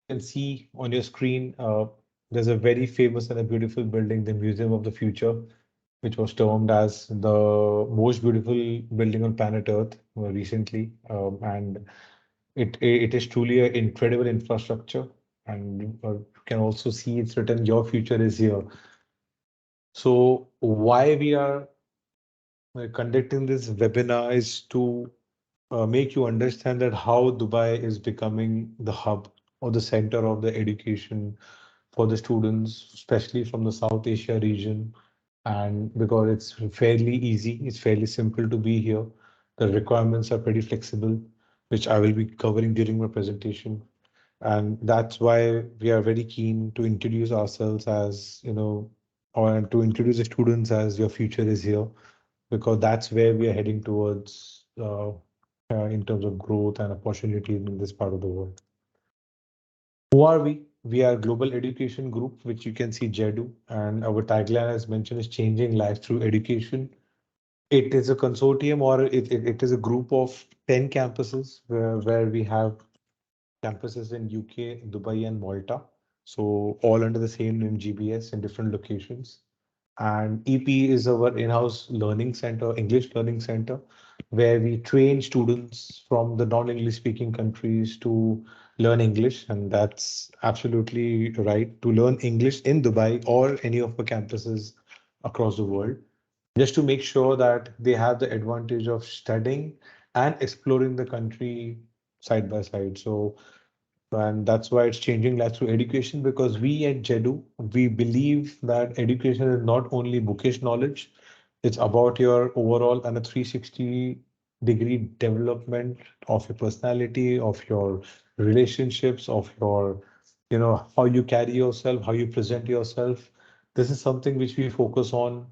can see on your screen, there's a very famous and a beautiful building, the Museum of the Future, which was termed as the most beautiful building on planet Earth recently. And it is truly an incredible infrastructure. And you can also see it's written, "Your future is here." So why we are conducting this webinar is to make you understand that how Dubai is becoming the hub or the center of the education for the students, especially from the South Asia region. And because it's fairly easy, it's fairly simple to be here. The requirements are pretty flexible, which I will be covering during my presentation. And that's why we are very keen to introduce ourselves as, or to introduce the students as your future is here, because that's where we are heading towards in terms of growth and opportunity in this part of the world. Who are we? We are a global education group, which you can see JEDU, and our tagline, as mentioned, is changing life through education. It is a consortium, or it is a group of 10 campuses where we have campuses in UK, Dubai, and Malta. So all under the same name, GBS, in different locations. And EP is our in-house learning center, English learning center, where we train students from the non-English speaking countries to learn English. And that's absolutely right, to learn English in Dubai or any of the campuses across the world, just to make sure that they have the advantage of studying and exploring the country side by side. So and that's why it's changing life through education, because we at JEDU, we believe that education is not only bookish knowledge, it's about your overall and a 360-degree development of your personality, of your relationships, of your, how you carry yourself, how you present yourself. This is something which we focus on,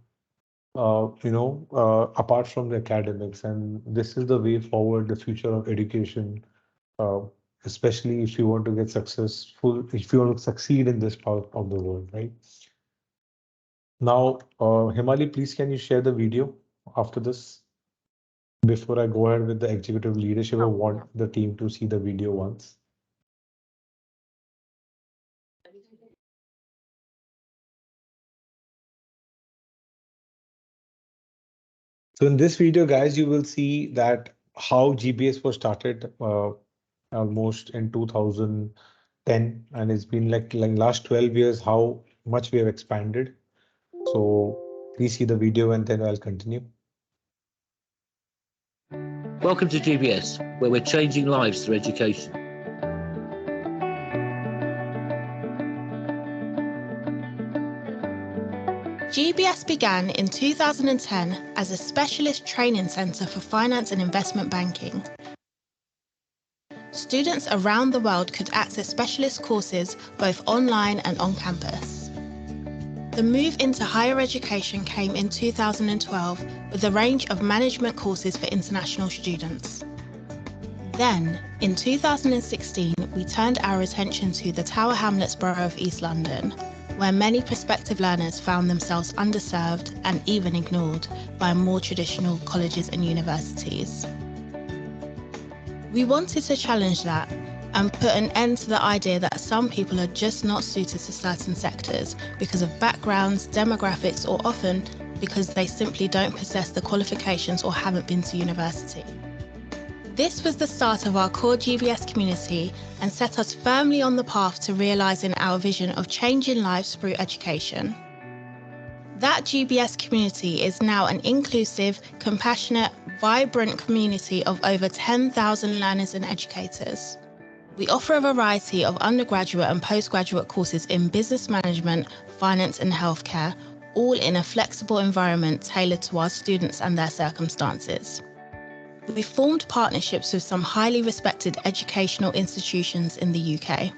apart from the academics. And this is the way forward, the future of education, uh, especially if you want to get successful, if you want to succeed in this part of the world, right? Now, Himali, please can you share the video after this before I go ahead with the executive leadership? I want the team to see the video once. So in this video, guys, you will see that how GBS was started almost in 2010, and it's been like last 12 years, how much we have expanded. So please see the video and then I'll continue. Welcome to GBS, where we're changing lives through education. GBS began in 2010 as a specialist training centre for finance and investment banking. Students around the world could access specialist courses both online and on campus. The move into higher education came in 2012 with a range of management courses for international students. Then, in 2016, we turned our attention to the Tower Hamlets borough of East London, where many prospective learners found themselves underserved and even ignored by more traditional colleges and universities. We wanted to challenge that and put an end to the idea that some people are just not suited to certain sectors because of backgrounds, demographics, or often because they simply don't possess the qualifications or haven't been to university. This was the start of our core GBS community and set us firmly on the path to realising our vision of changing lives through education. That GBS community is now an inclusive, compassionate, vibrant community of over 10,000 learners and educators. We offer a variety of undergraduate and postgraduate courses in business management, finance and healthcare, all in a flexible environment tailored to our students and their circumstances. We formed partnerships with some highly respected educational institutions in the UK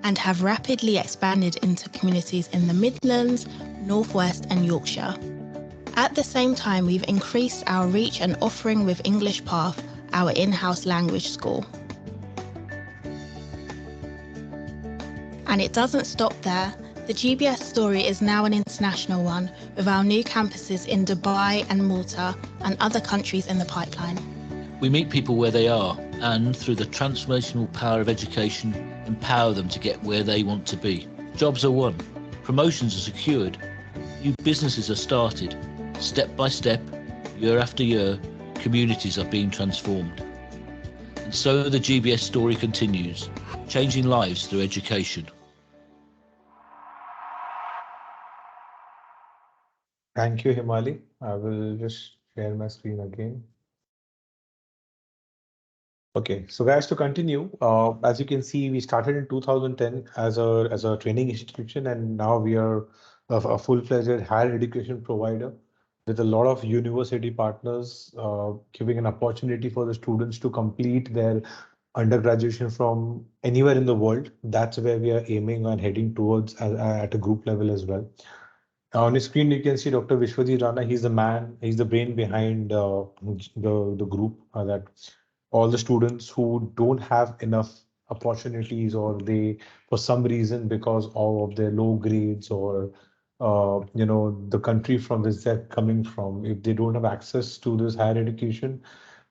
and have rapidly expanded into communities in the Midlands, Northwest and Yorkshire. At the same time, we've increased our reach and offering with English Path, our in-house language school. And it doesn't stop there. The GBS story is now an international one, with our new campuses in Dubai and Malta and other countries in the pipeline. We meet people where they are, and through the transformational power of education, empower them to get where they want to be. Jobs are won, promotions are secured, new businesses are started. Step by step, year after year, communities are being transformed. And so the GBS story continues, changing lives through education. Thank you, Himali. I will just share my screen again. Okay, so guys, to continue, as you can see, we started in 2010 as a training institution, and now we are a full-fledged higher education provider with a lot of university partners, giving an opportunity for the students to complete their undergraduation from anywhere in the world. That's where we are aiming and heading towards at a group level as well. On the screen, you can see Dr. Vishwajit Rana. He's the man, he's the brain behind the group that all the students who don't have enough opportunities, or they, for some reason, because of their low grades, or the country from which they're coming from, if they don't have access to this higher education,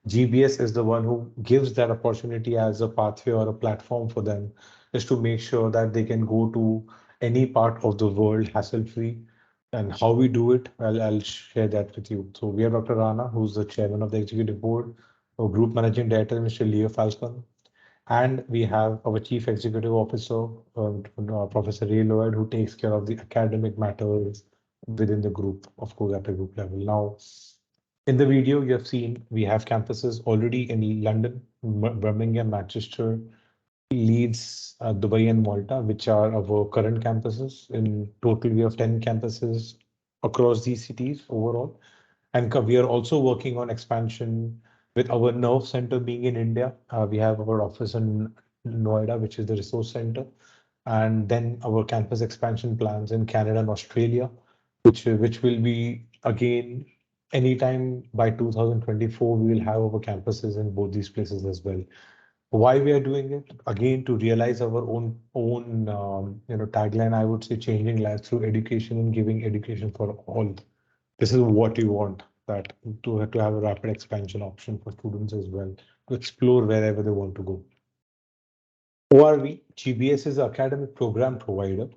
GBS is the one who gives that opportunity as a pathway or a platform for them, is to make sure that they can go to any part of the world hassle-free. And how we do it, I'll share that with you. So we have Dr. Rana, who's the chairman of the executive board, our group managing director, Mr. Leo Falcon, and we have our chief executive officer, Professor Ray Lloyd, who takes care of the academic matters within the group, of course, at a group level. Now, in the video you have seen, we have campuses already in London, Birmingham, Manchester, Leeds, Dubai, and Malta, which are our current campuses. In total, we have 10 campuses across these cities overall. And we are also working on expansion with our nerve center being in India. We have our office in Noida, which is the resource center. And then our campus expansion plans in Canada and Australia, which will be again anytime by 2024, we will have our campuses in both these places as well. Why we are doing it? Again, to realize our own tagline, I would say, changing lives through education and giving education for all. This is what you want, that to have a rapid expansion option for students as well, to explore wherever they want to go. Who are we? GBS is an academic program provider.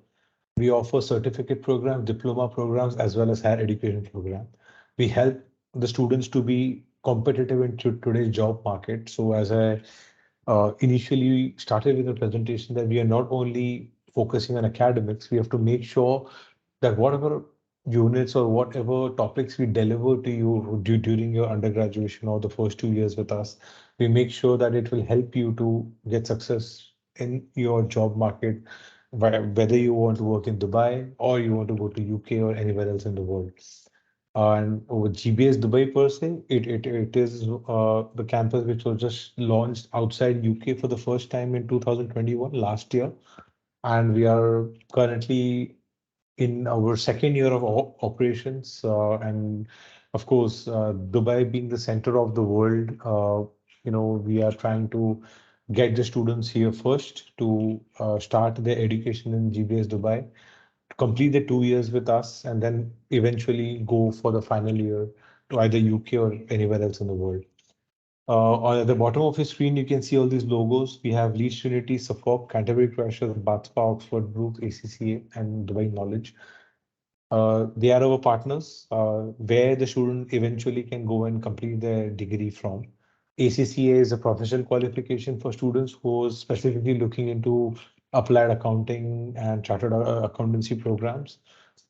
We offer certificate programs, diploma programs, as well as higher education program. We help the students to be competitive in today's job market. So as I initially started with a presentation, that we are not only focusing on academics, we have to make sure that whatever units or whatever topics we deliver to you during your undergraduation or the first 2 years with us, we make sure that it will help you to get success in your job market, whether you want to work in Dubai or you want to go to UK or anywhere else in the world. And with GBS Dubai per se, it is the campus which was just launched outside UK for the first time in 2021, last year. And we are currently in our second year of operations. And of course, Dubai being the center of the world, we are trying to get the students here first to start their education in GBS Dubai, complete the 2 years with us, and then eventually go for the final year to either UK or anywhere else in the world. On the bottom of your screen, you can see all these logos. We have Leeds Trinity, Suffolk, Canterbury Crashers, Bath Spa, Oxford, Brook, ACCA, and Dubai Knowledge. They are our partners, where the student eventually can go and complete their degree from. ACCA is a professional qualification for students who are specifically looking into applied accounting and chartered accountancy programs.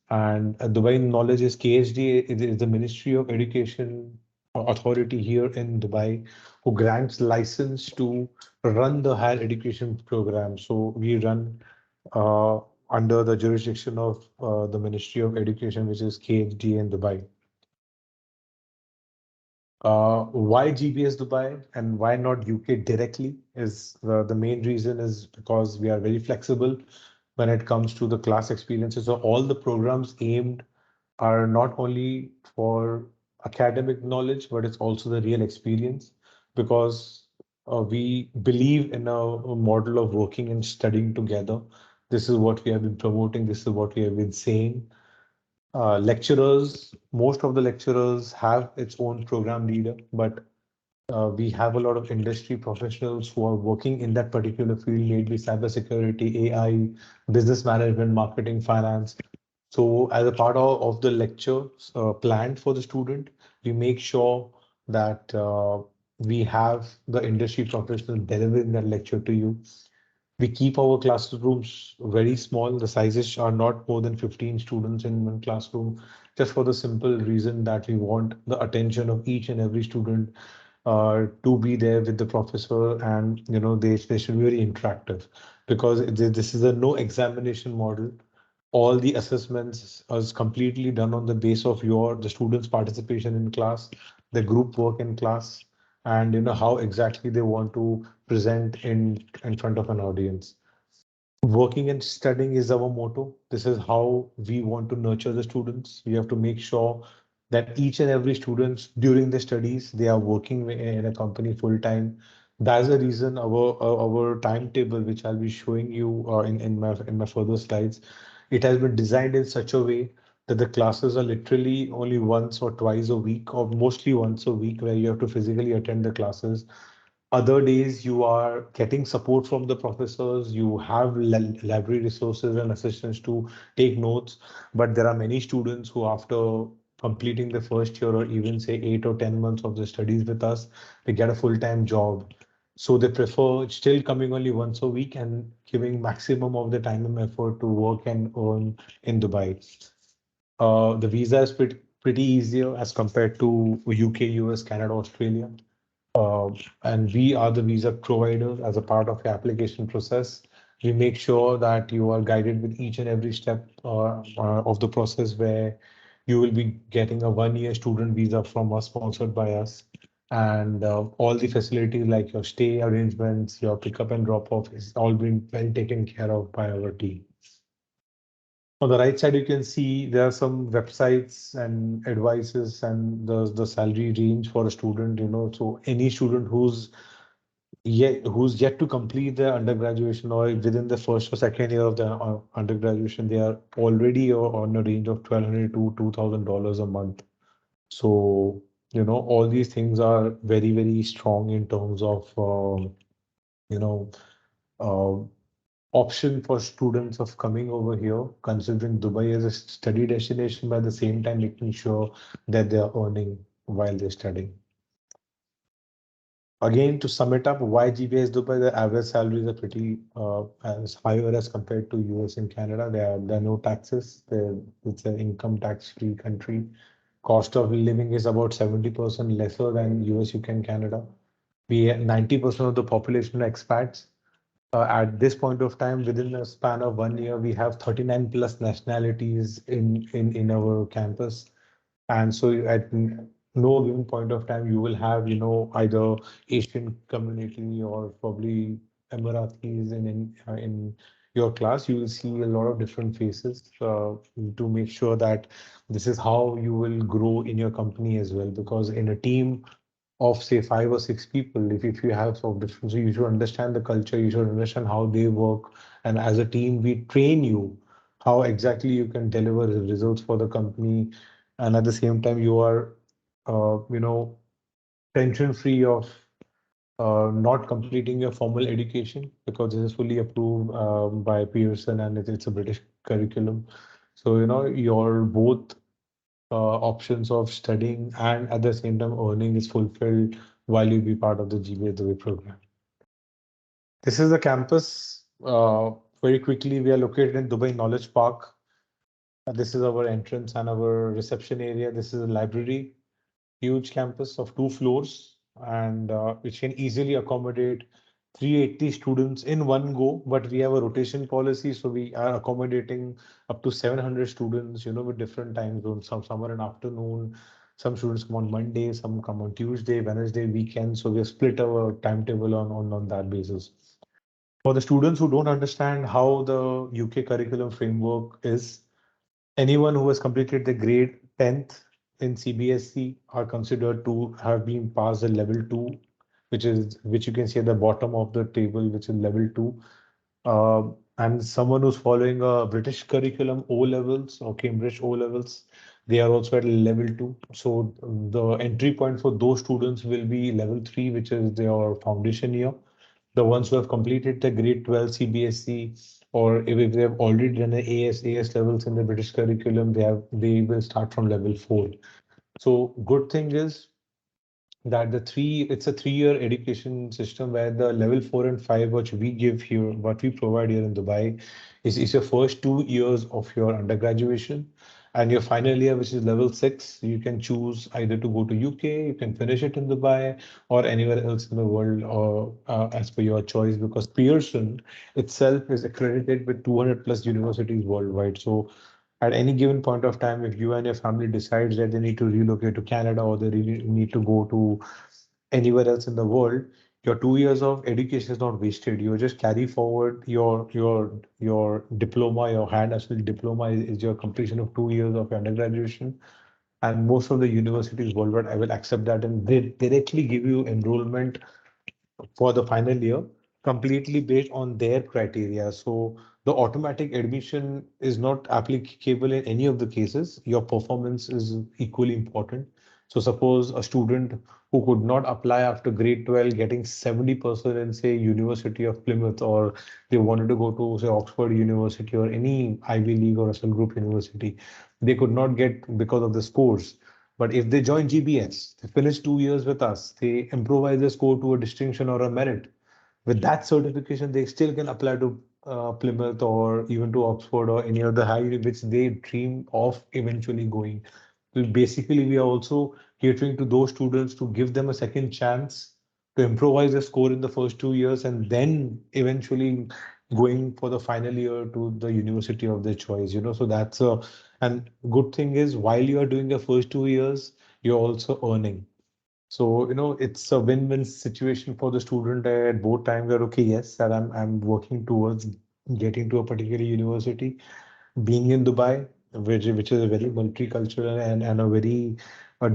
And Dubai Knowledge is KHD, it is the Ministry of Education authority here in Dubai, who grants license to run the higher education program. So we run uh, under the jurisdiction of the Ministry of Education, which is KHD in Dubai. Why GBS Dubai and why not UK directly is the main reason is because we are very flexible when it comes to the class experiences. So all the programs aimed are not only for academic knowledge, but it's also the real experience, because we believe in a model of working and studying together. This is what we have been promoting. This is what we have been saying. Lecturers, most of the lecturers have its own program leader, but We have a lot of industry professionals who are working in that particular field, maybe cybersecurity, AI, business management, marketing, finance. So as a part of the lecture planned for the student, we make sure that we have the industry professionals delivering that lecture to you. We keep our classrooms very small. The sizes are not more than 15 students in one classroom, just for the simple reason that we want the attention of each and every student to be there with the professor, and they should be very interactive, because this is a no examination model. All the assessments is completely done on the base of the students' participation in class, the group work in class, and how exactly they want to present in front of an audience. Working and studying is our motto. This is how we want to nurture the students. We have to make sure that each and every students during the studies, they are working in a company full time. That's the reason our timetable, which I'll be showing you in my further slides, it has been designed in such a way that the classes are literally only once or twice a week, or mostly once a week, where you have to physically attend the classes. Other days, you are getting support from the professors. You have library resources and assistants to take notes. But there are many students who, after completing the first year, or even say 8 or 10 months of the studies with us, they get a full-time job. So they prefer still coming only once a week and giving maximum of the time and effort to work and earn in Dubai. The visa is pretty easier as compared to UK, US, Canada, Australia. Uh, and we are the visa providers. As a part of the application process, we make sure that you are guided with each and every step of the process, where you will be getting a 1 year student visa from us, sponsored by us. And all the facilities like your stay arrangements, your pickup and drop off is all being well taken care of by our team. On the right side, you can see there are some websites and advices and the salary range for a student. So any student who's yet to complete their undergraduation, or within the first or second year of their undergraduation, they are already on a range of 1,200 to $2,000 a month. So all these things are very, very strong in terms of you know uh, option for students of coming over here, considering Dubai as a study destination, by the same time making sure that they are earning while they're studying. Again, to sum it up, why GBS Dubai? The average salaries are pretty as higher as compared to US and Canada. There are no taxes. It's an income tax-free country. Cost of living is about 70% lesser than US, UK, and Canada. 90% of the population are expats. At this point of time, within a span of 1 year, we have 39 plus nationalities in our campus. And so no given point of time, you will have, either Asian community or probably Emiratis in your class. You will see a lot of different faces to make sure that this is how you will grow in your company as well. Because in a team of say 5 or 6 people, if you have sort of different, so you should understand the culture, you should understand how they work, and as a team we train you how exactly you can deliver the results for the company, and at the same time you are tension free of not completing your formal education, because this is fully approved by Pearson, and it's a British curriculum. So your both options of studying and at the same time earning is fulfilled while you be part of the GBA the Way program. This is the campus. Very quickly, we are located in Dubai Knowledge Park. This is our entrance and our reception area. This is a library, huge campus of 2 floors, and which can easily accommodate 380 students in one go. But we have a rotation policy, so we are accommodating up to 700 students, with different time zones. Some are in afternoon, some students come on Monday, some come on Tuesday, Wednesday, weekend. So we have split our timetable on that basis. For the students who don't understand how the UK curriculum framework is, anyone who has completed the grade 10th in CBSE are considered to have been passed the level 2, which you can see at the bottom of the table, which is level 2. And someone who's following a British curriculum O levels or Cambridge O levels, They are also at level 2. So the entry point for those students will be level 3, which is their foundation year. The ones who have completed the grade 12 CBSE, or if they have already done the AS levels in the British curriculum, they will start from level 4. So good thing is that it's a 3-year education system where the level 4 and 5, which we give here, what we provide here in Dubai, is your first 2 years of your undergraduation. And your final year, which is level 6, you can choose either to go to UK, you can finish it in Dubai, or anywhere else in the world, or as per your choice, because Pearson itself is accredited with 200 plus universities worldwide. So at any given point of time, if you and your family decides that they need to relocate to Canada, or they really need to go to anywhere else in the world, your 2 years of education is not wasted. You just carry forward your diploma. Your hand actually diploma is your completion of 2 years of your undergraduation. And most of the universities worldwide, I will accept that, and they directly give you enrollment for the final year completely based on their criteria. So the automatic admission is not applicable in any of the cases. Your performance is equally important. So suppose a student who could not apply after grade 12 getting 70% in, say, University of Plymouth, or they wanted to go to, say, Oxford University or any Ivy League or Russell Group University, they could not get because of the scores. But if they join GBS, they finish 2 years with us, they improvise their score to a distinction or a merit. With that certification, they still can apply to Plymouth or even to Oxford or any other high which they dream of eventually going. So basically, we are also catering to those students to give them a second chance to improvise their score in the first 2 years, and then eventually going for the final year to the university of their choice. So that's a and good thing is, while you are doing your first 2 years, you're also earning. So, it's a win-win situation for the student at both times. That okay, yes, that I'm working towards getting to a particular university, being in Dubai, which is a very multicultural and a very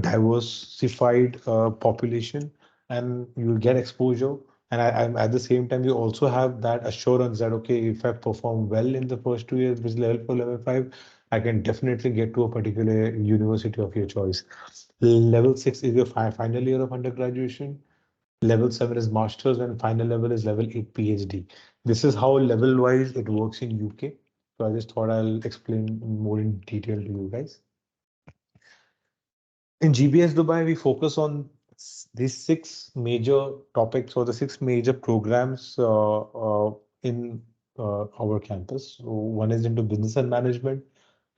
diversified population, and you'll get exposure. And I'm at the same time, you also have that assurance that okay, if I perform well in the first 2 years, which is level 4, level 5, I can definitely get to a particular university of your choice. Level 6 is your final year of undergraduation. Level 7 is master's, and final level is level 8 PhD. This is how level wise it works in UK. So I just thought I'll explain more in detail to you guys. In GBS Dubai, we focus on these 6 major topics, or the 6 major programs in our campus. So one is into business and management.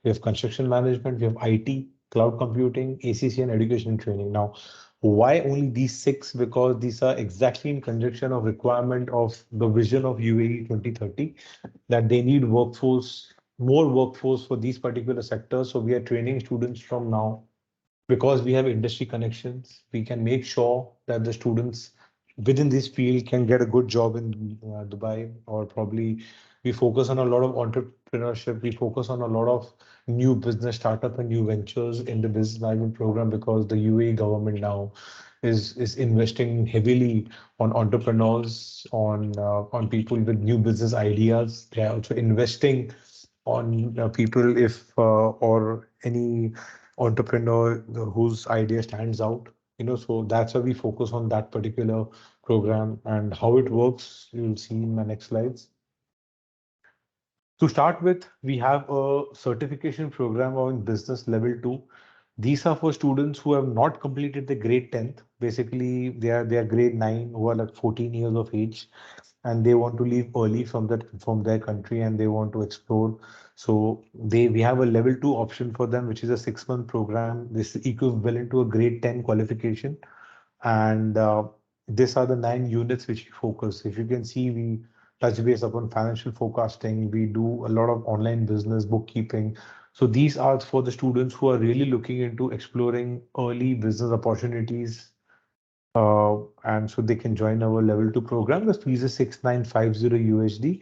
We have construction management, we have IT, cloud computing, ACC, and education and training. Now, why only these 6? Because these are exactly in conjunction of requirement of the vision of UAE 2030, that they need more workforce for these particular sectors. So we are training students from now, because we have industry connections. We can make sure that the students within this field can get a good job in Dubai, or probably we focus on a lot of entrepreneurship. We focus on a lot of new business startup and new ventures in the business management program, because the UAE government now is investing heavily on entrepreneurs, on people with new business ideas. They are also investing on people, if or any entrepreneur whose idea stands out. So that's why we focus on that particular program, and how it works you'll see in my next slides. To start with, we have a certification program on business level 2. These are for students who have not completed the grade 10th. Basically, they are grade 9, who are like 14 years of age, and they want to leave early from their country, and they want to explore. So we have a level 2 option for them, which is a 6-month program. This is equivalent to a grade 10 qualification. And these are the 9 units which we focus. If you can see, we touch base upon financial forecasting. We do a lot of online business, bookkeeping. So these are for the students who are really looking into exploring early business opportunities, and so they can join our level 2 program. The fees is 6,950 USD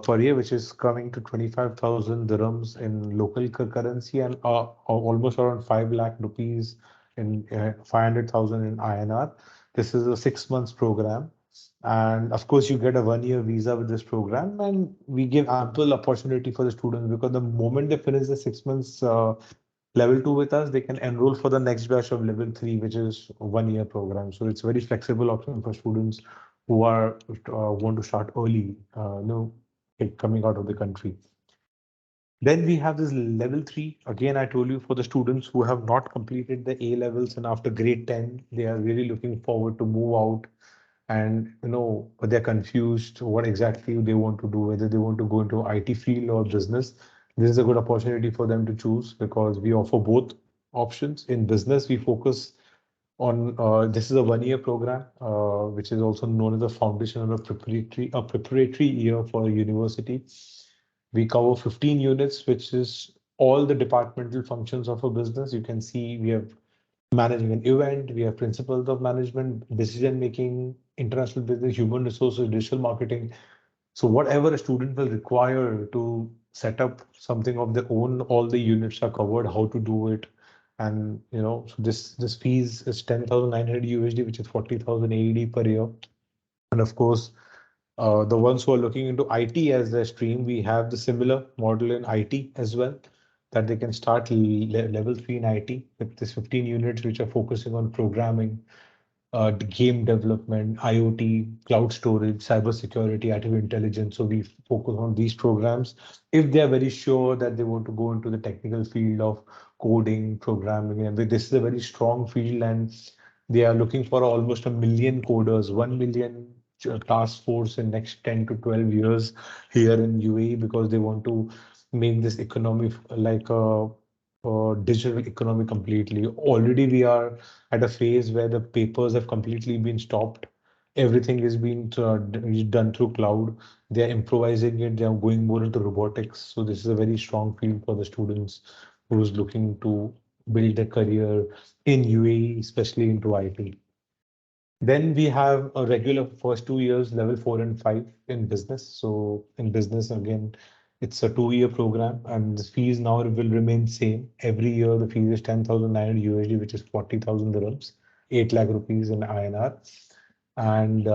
per year, which is coming to 25,000 dirhams in local currency, and almost around 5 lakh rupees in 500,000 in INR. This is a 6 months program. And of course, you get a 1 year visa with this program, and we give ample opportunity for the students, because the moment they finish the 6 months level 2 with us, they can enroll for the next batch of level 3, which is 1 year program. So it's very flexible option for students who are want to start early, coming out of the country. Then we have this level 3. Again, I told you, for the students who have not completed the A levels and after grade 10, they are really looking forward to move out, and but they're confused what exactly they want to do, whether they want to go into IT field or business. This is a good opportunity for them to choose because we offer both options. In business, we focus on this is a 1 year program, which is also known as the foundation or a preparatory year for a university. We cover 15 units, which is all the departmental functions of a business. You can see we have managing an event, we have principles of management, decision making, international business, human resources, digital marketing. So whatever a student will require to set up something of their own, all the units are covered, how to do it. And so this fees is 10,900 USD, which is 40,000 AED per year. And of course, the ones who are looking into IT as their stream, we have the similar model in IT as well, that they can start level 3 in IT with this 15 units, which are focusing on programming, game development, IoT, cloud storage, cybersecurity, artificial intelligence. So we focus on these programs if they are very sure that they want to go into the technical field of coding, programming. And this is a very strong field, and they are looking for almost a million coders, 1 million task force in next 10 to 12 years here in UAE, because they want to make this economy like a digital economy completely. Already we are at a phase where the papers have completely been stopped. Everything is being done through cloud. They are improvising it. They are going more into robotics. So this is a very strong field for the students who's looking to build a career in UAE, especially into IT. Then we have a regular first 2 years, level 4 and 5 in business. So in business, again, it's a 2 year program, and the fees now will remain same. Every year, the fees is 10,900 USD, which is 40,000 dirhams, 8 lakh rupees in INR. And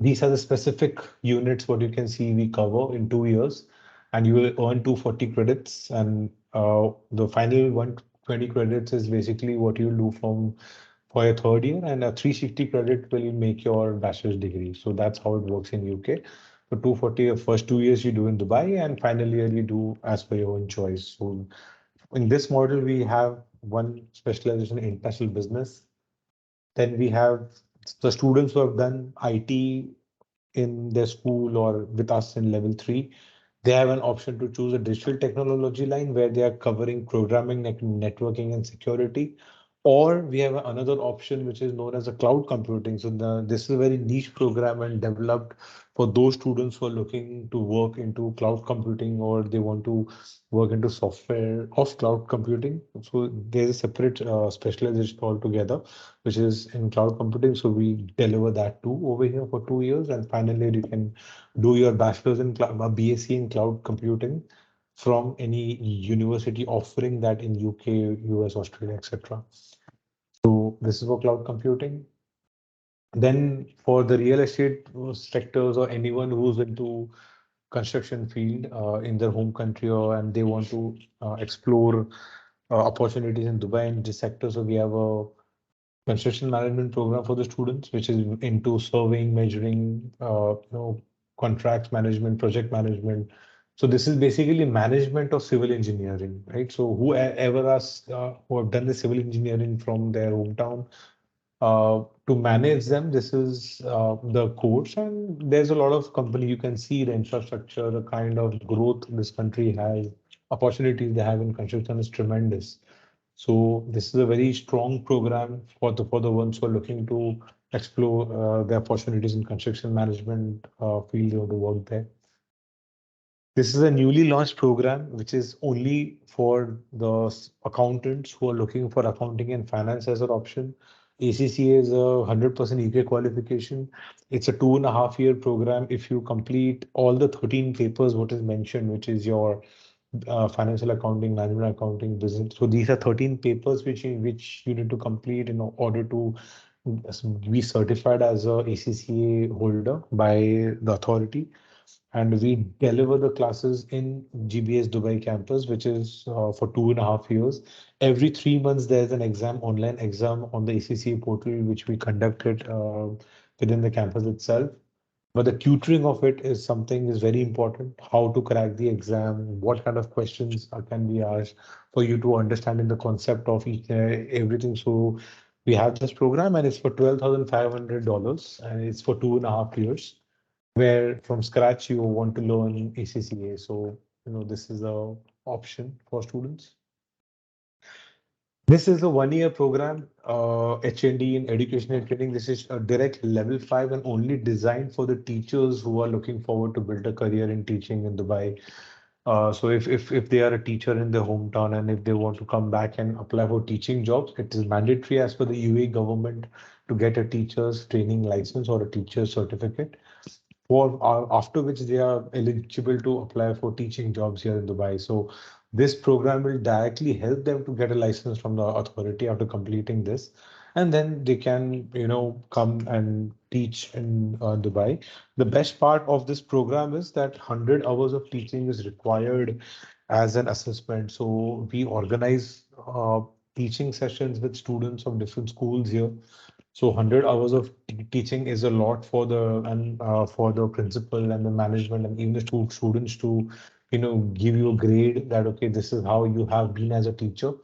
these are the specific units, what you can see we cover in 2 years, and you will earn 240 credits. And the final 120 credits is basically what you'll do for your third year, and a 360 credit will make your bachelor's degree. So that's how it works in UK. For 240, your first 2 years you do in Dubai, and final year you do as per your own choice. So in this model, we have one specialization in international business. Then we have the students who have done IT in their school or with us in level 3. They have an option to choose a digital technology line where they are covering programming, networking, and security. Or we have another option which is known as a cloud computing. So this is a very niche program and developed for those students who are looking to work into cloud computing, or they want to work into software of cloud computing. So there's a separate specialization altogether, which is in cloud computing. So we deliver that too over here for 2 years. And finally, you can do your bachelor's in a BSc in cloud computing from any university offering that in UK, US, Australia, etc. So this is for cloud computing. Then for the real estate sectors, or anyone who's into construction field in their home country, and they want to explore opportunities in Dubai in this sector. So we have a construction management program for the students, which is into surveying, measuring, contracts management, project management. So this is basically management of civil engineering, right? So whoever who have done the civil engineering from their hometown, to manage them, this is the course. And there's a lot of company, you can see the infrastructure, the kind of growth this country has, opportunities they have in construction is tremendous. So this is a very strong program for the ones who are looking to explore the opportunities in construction management field or to work there. This is a newly launched program which is only for the accountants who are looking for accounting and finance as an option. ACCA is a 100% UK qualification. It's a 2.5 year program. If you complete all the 13 papers, what is mentioned, which is your financial accounting, management accounting, business. So these are 13 papers which you need to complete in order to be certified as a ACCA holder by the authority. And we deliver the classes in GBS Dubai campus, which is for 2.5 years. Every 3 months, there's an exam, online exam on the ACCA portal, which we conducted within the campus itself. But the tutoring of it is something is very important. How to crack the exam, what kind of questions can be asked for you to understanding the concept of each everything. So we have this program, and it's for $12,500, and it's for 2.5 years, where from scratch you want to learn ACCA. So this is a option for students. This is a 1 year program, HND in education and training. This is a direct level 5 and only designed for the teachers who are looking forward to build a career in teaching in Dubai. So if they are a teacher in their hometown and if they want to come back and apply for teaching jobs, it is mandatory as per the UAE government to get a teacher's training license or a teacher's certificate, for after which they are eligible to apply for teaching jobs here in Dubai. So this program will directly help them to get a license from the authority after completing this, and then they can, come and teach in Dubai. The best part of this program is that 100 hours of teaching is required as an assessment. So we organize teaching sessions with students of different schools here. So 100 hours of teaching is a lot for the and for the principal and the management and even the students to, give you a grade that okay, this is how you have been as a teacher,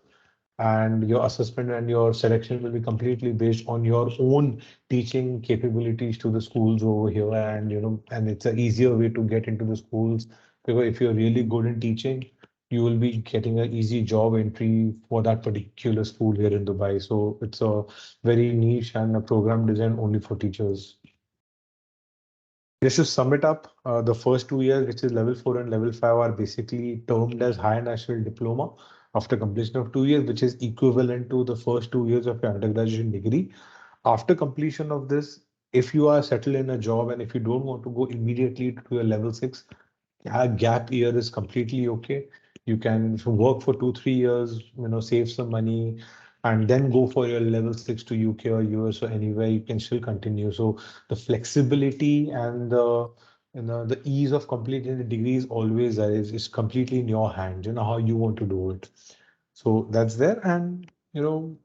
and your assessment and your selection will be completely based on your own teaching capabilities to the schools over here. And and it's an easier way to get into the schools, because if you're really good in teaching, you will be getting an easy job entry for that particular school here in Dubai. So it's a very niche and a program designed only for teachers. Just to sum it up, the first 2 years, which is level 4 and level 5, are basically termed as higher national diploma after completion of 2 years, which is equivalent to the first 2 years of your undergraduate degree. After completion of this, if you are settled in a job and if you don't want to go immediately to your level 6, a gap year is completely okay. You can work for 2, 3 years, save some money, and then go for your level 6 to UK or US or anywhere. You can still continue. So the flexibility and the ease of completing the degree is always there. It's completely in your hand. You know how you want to do it. So that's there, and you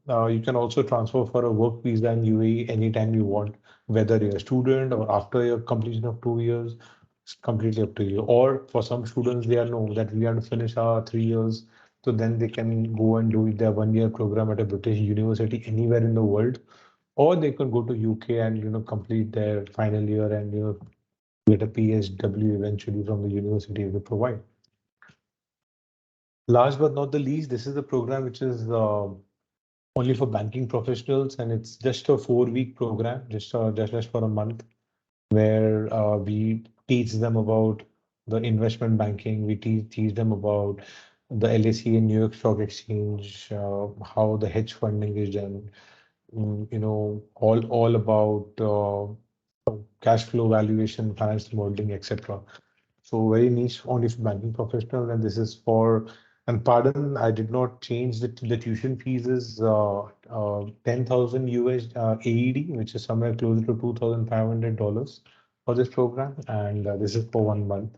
can also transfer for a work visa in UAE anytime you want, whether you're a student or after your completion of 2 years. It's completely up to you. Or for some students, they are know that we have to finish our 3 years, so then they can go and do their 1 year program at a British university anywhere in the world, or they can go to UK and complete their final year and get a PSW eventually from the university they provide. Last but not the least, this is the program which is only for banking professionals, and it's just a 4 week program, just for a month, where we teach them about the investment banking. We teach them about the LSE and New York Stock Exchange, how the hedge funding is done, all about cash flow valuation, financial modeling, etc. So very niche, only for banking professionals, and this is for. And pardon, I did not change the tuition fees is 10,000 US AED, which is somewhere closer to $2,500 for this program, and this is for 1 month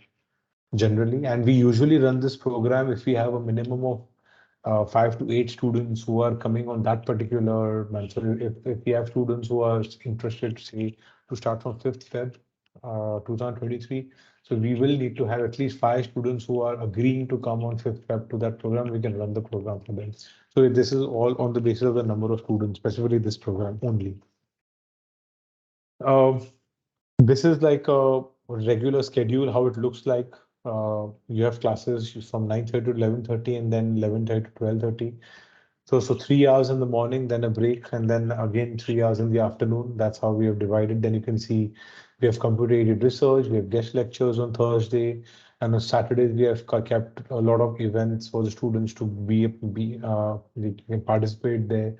generally. And we usually run this program if we have a minimum of 5 to 8 students who are coming on that particular month. So if we have students who are interested, say, to start from 5th Feb 2023, so we will need to have at least 5 students who are agreeing to come on 5th Feb to that program. We can run the program for them. So this is all on the basis of the number of students, specifically this program only. Uh, this is like a regular schedule, how it looks like. You have classes from 9:30 to 11:30 and then 11:30 to 12:30. So 3 hours in the morning, then a break, and then again 3 hours in the afternoon. That's how we have divided. Then you can see we have computer aided research, we have guest lectures on Thursday, and on Saturdays we have kept a lot of events for the students to they can participate there.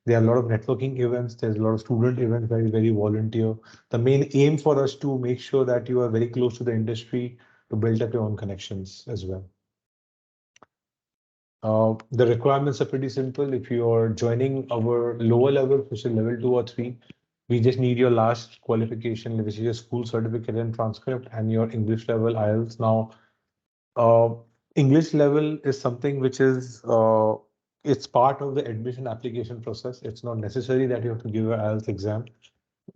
There are a lot of networking events. There's a lot of student events, very volunteer. The main aim for us to make sure that you are very close to the industry to build up your own connections as well. The requirements are pretty simple. If you are joining our lower level, which is level 2 or 3, We just need your last qualification, which is your school certificate and transcript, and your English level IELTS. Now, uh, English level is something which is it's part of the admission application process. It's not necessary that you have to give your IELTS exam.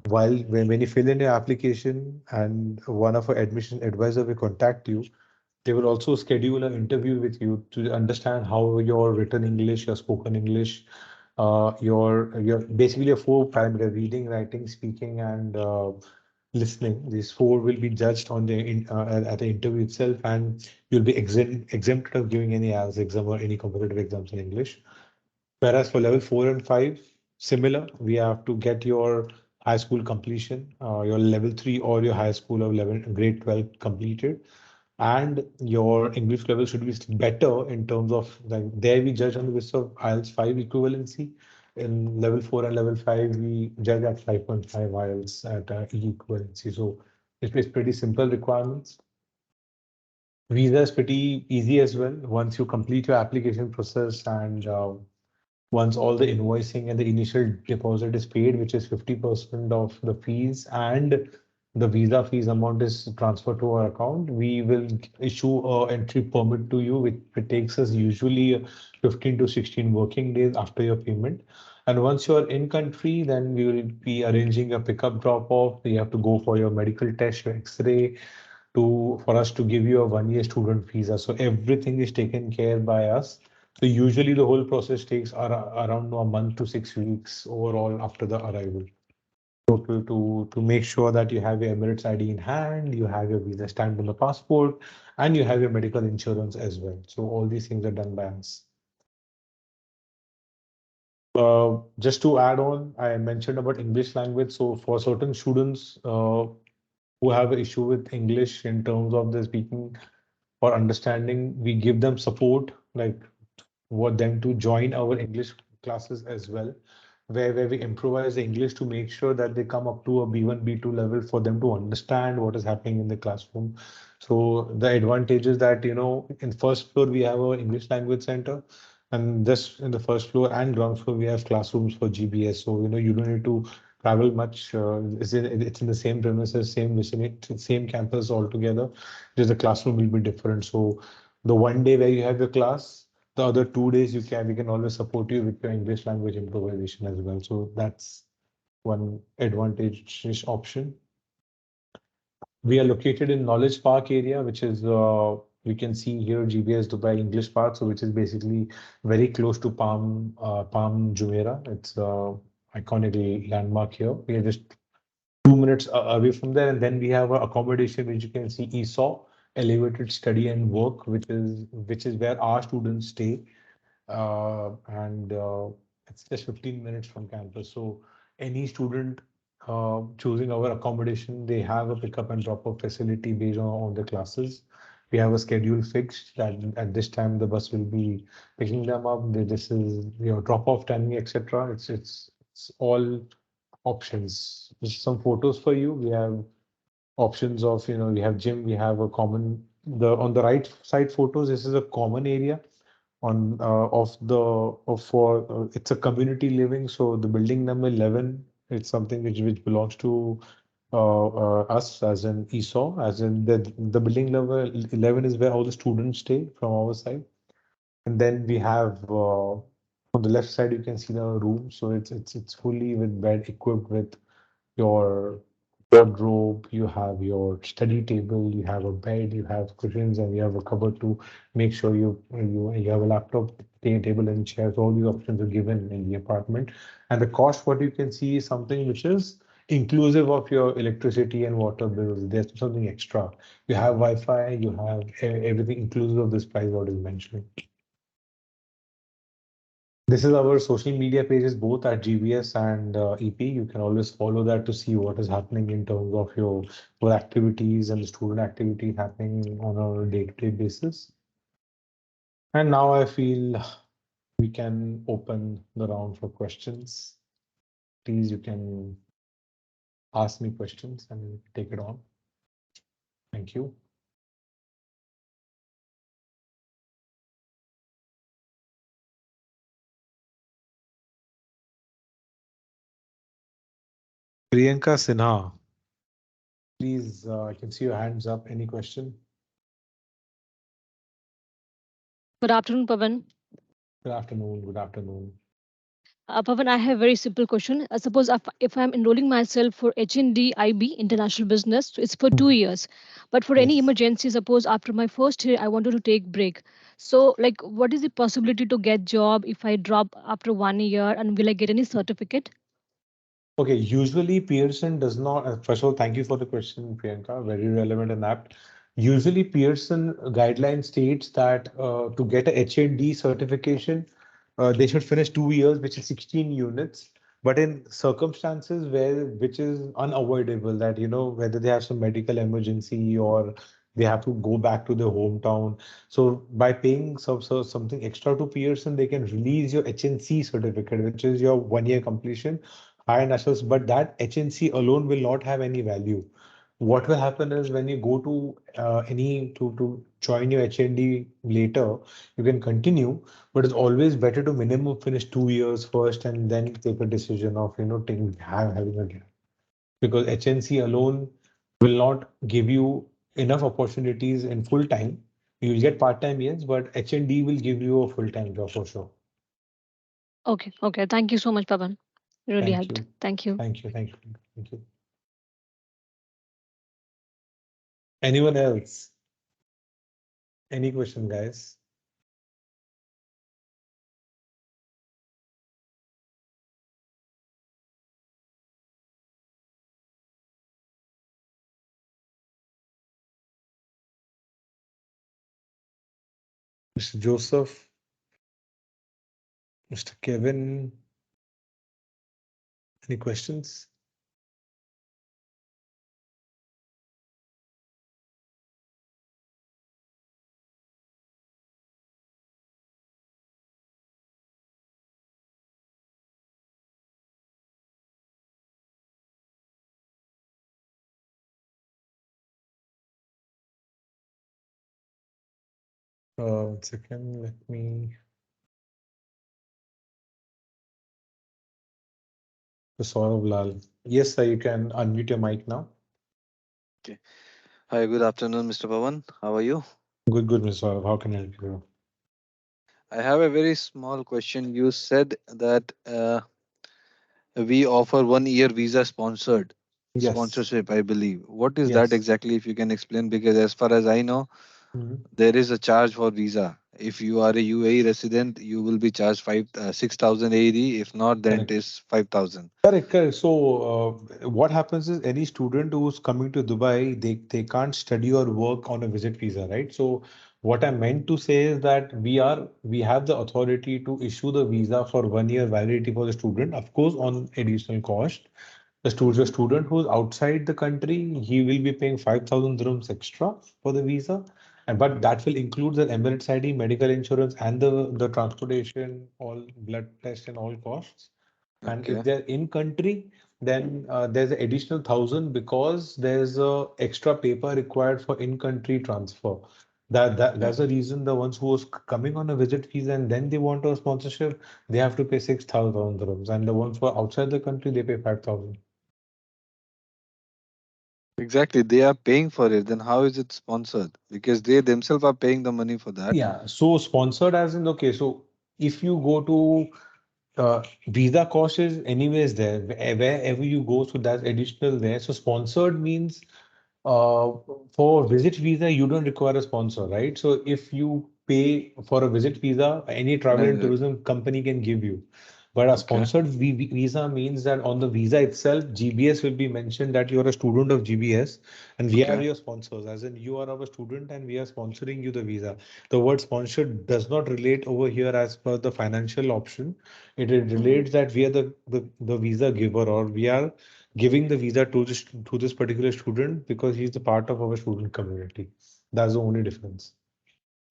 While when you fill in your application and one of our admission advisor will contact you, they will also schedule an interview with you to understand how your written English, your spoken English, your basically your four parameter reading, writing, speaking, and listening. These four will be judged on at the interview itself, and you'll be exempted of giving any IELTS exam or any competitive exams in English. Whereas for level 4 and 5, similar, we have to get your high school completion, your level 3 or your high school or grade 12 completed. And your English level should be better in terms of like there we judge on the basis of IELTS 5 equivalency. In level 4 and level 5, we judge at 5.5 IELTS at E equivalency. So it is pretty simple requirements. Visa is pretty easy as well. Once you complete your application process and once all the invoicing and the initial deposit is paid, which is 50% of the fees, and the visa fees amount is transferred to our account, we will issue a entry permit to you, which it takes us usually 15 to 16 working days after your payment. And once you're in country, then we will be arranging a pickup drop off. You have to go for your medical test, your X-ray, to for us to give you a 1 year student visa. So everything is taken care by us. So usually the whole process takes around a month to 6 weeks overall after the arrival. Total to make sure that you have your Emirates ID in hand, you have your visa stamped on the passport, and you have your medical insurance as well. So all these things are done by us. Just to add on, I mentioned about English language. So for certain students who have an issue with English in terms of the speaking or understanding, we give them support, like for them to join our English classes as well, where we improvise the English to make sure that they come up to a B1, B2 level for them to understand what is happening in the classroom. So the advantage is that, in first floor, we have our English language center. And just in the first floor and ground floor, we have classrooms for GBS. So, you don't need to travel much. It's in the same premises, same vicinity, same campus altogether. Just the classroom will be different. So the one day where you have your class, the other 2 days we can always support you with your English language improvisation as well. So that's one advantage option. We are located in Knowledge Park area, which is we can see here GBS Dubai English Park, so which is basically very close to Palm Jumeirah. It's iconic landmark here. We are just 2 minutes away from there, and then we have accommodation which you can see ESOL, elevated study and work, which is where our students stay, and it's just 15 minutes from campus. So any student choosing our accommodation, they have a pickup and drop off facility based on the classes. We have a schedule fixed that at this time the bus will be picking them up. This is drop off timing, etc. It's all options. Just some photos for you. We have options of we have gym. We have a common the on the right side photos. This is a common area on of the of for it's a community living, so the building number 11, it's something which belongs to us as an ESO, as in the building level 11 is where all the students stay from our side. And then we have on the left side you can see the room, so it's fully with bed equipped with your wardrobe, you have your study table, you have a bed, you have cushions, and you have a cupboard to make sure you have a laptop, table, and chairs. All the options are given in the apartment. And the cost, what you can see, is something which is inclusive of your electricity and water bills. There's something extra. You have Wi-Fi, you have everything inclusive of this price, what is mentioned. This is our social media pages, both at GBS and EP. You can always follow that to see what is happening in terms of your activities and the student activities happening on a day-to-day basis. And now I feel we can open the round for questions. Please, you can ask me questions and take it on. Thank you. Priyanka Sinha, please, I can see your hands up. Any question? Good afternoon, Pavan. Good afternoon. Good afternoon. Pavan, I have a very simple question. Suppose if I'm enrolling myself for HND IB International Business, so it's for Hmm. 2 years. But for any Yes. emergency, suppose after my first year, I wanted to take break. So, like, what is the possibility to get job if I drop after 1 year, and will I get any certificate? Okay, usually Pearson does not. First of all, thank you for the question, Priyanka. Very relevant and apt. Usually, Pearson guideline states that to get a HND certification, they should finish 2 years, which is 16 units. But in circumstances where which is unavoidable, that whether they have some medical emergency or they have to go back to their hometown. So by paying something extra to Pearson, they can release your HNC certificate, which is your 1 year completion higher nationals, but that HNC alone will not have any value. What will happen is when you go to any to join your HND later, you can continue, but it's always better to minimum finish 2 years first and then take a decision of taking having a gap, because HNC alone will not give you enough opportunities in full time. You'll get part time, yes, but HND will give you a full time job for sure. Okay, okay. Thank you so much, Pavan. Really Thank helped. you. Thank you. Thank you. Thank you. Thank you. Anyone else? Any question, guys? Mr. Joseph, Mr. Kevin, any questions? One second, let me. Saurav Lal. Yes, sir, you can unmute your mic now. Okay. Hi, good afternoon, Mr. Pawan. How are you? Good, good, Mr. Saurav. How can I help you? I have a very small question. You said that we offer 1 year visa Yes, sponsorship, I believe. What is that yes. exactly, if you can explain? Because as far as I know, Mhm. there is a charge for visa. If you are a UAE resident, you will be charged 6,000 AED. If not, then it Correct. is 5,000. Correct, correct. So, what happens is any student who's coming to Dubai, they can't study or work on a visit visa, right? So, what I meant to say is that we have the authority to issue the visa for 1 year validity for the student, of course, on additional cost. The student who's outside the country, he will be paying 5,000 dirhams extra for the visa, and but that will include the Emirates ID, medical insurance, and the transportation, all blood test, and all costs. And if Okay. they're in country, then there's an additional 1,000 because there's a extra paper required for in-country transfer. Yeah. That's the reason the ones who was coming on a visit visa and then they want a sponsorship, they have to pay 6,000 dirhams, and the ones who are outside the country, they pay 5,000. Exactly. They are paying for it. Then how is it sponsored? Because they themselves are paying the money for that. Yeah, so sponsored as in, okay, so if you go to visa cost is anyways there wherever you go, so that's additional there. So sponsored means uh, for visit visa you don't require a sponsor, right? So if you pay for a visit visa, any travel and Exactly. tourism company can give you. But a Okay. sponsored visa means that on the visa itself, GBS will be mentioned that you're a student of GBS and we are Okay. your sponsors, as in you are our student and we are sponsoring you the visa. The word sponsored does not relate over here as per the financial option. It Hmm. relates that we are the visa giver, or we are giving the visa to this particular student because he's the part of our student community. That's the only difference.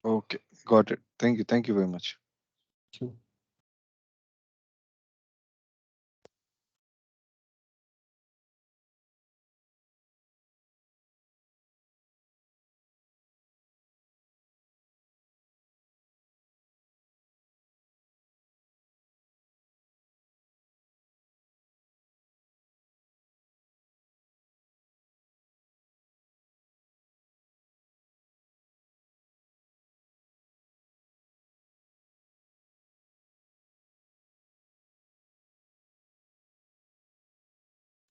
Okay. Got it. Thank you. Thank you very much. Thank you.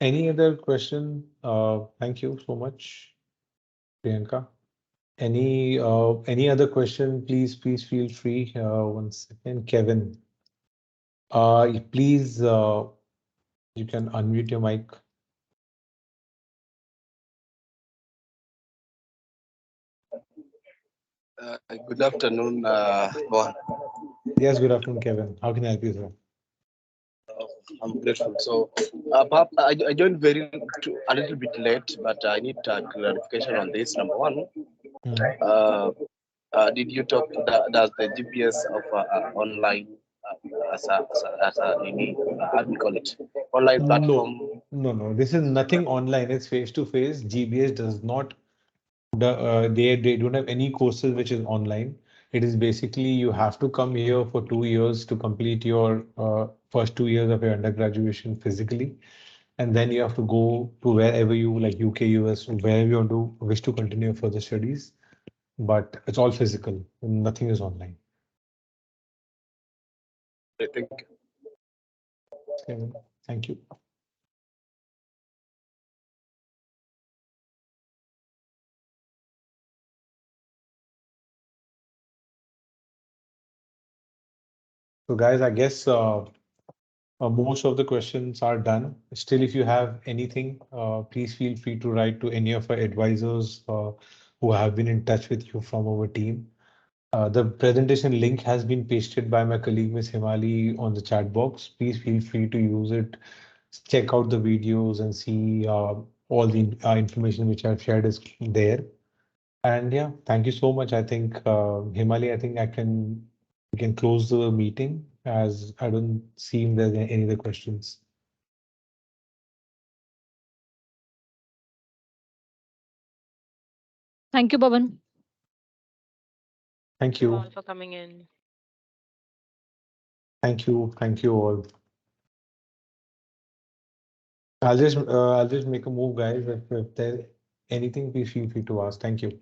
Any other question? Thank you so much, Priyanka. Any other question? Please feel free. One second, Kevin. Please, you can unmute your mic. Good afternoon, Mohan. Yes, good afternoon, Kevin. How can I help you, sir? I'm grateful. So, Pap, I joined a little bit late, but I need clarification on this. Number one, Hmm. uh, did you talk? Does the GPS of online how do you call it? Online No, platform? no. This is nothing online. It's face to face. GBS does not. They don't have any courses which is online. It is basically you have to come here for 2 years to complete your first 2 years of your undergraduation physically, and then you have to go to wherever you like UK, US, wherever you want to wish to continue your further studies. But it's all physical. Nothing is online. I think Okay, thank you. So guys, I guess most of the questions are done. Still, if you have anything, please feel free to write to any of our advisors who have been in touch with you from our team. The presentation link has been pasted by my colleague Ms. Himali on the chat box. Please feel free to use it. Check out the videos and see all the information which I've shared is there. And yeah, thank you so much. I think Himali, I think we can close the meeting as I don't see there's any other questions. Thank you, Pavan. Thank Thank you you. all for coming in. Thank you. Thank you all. I'll just make a move, guys. If there's anything, please feel free to ask. Thank you.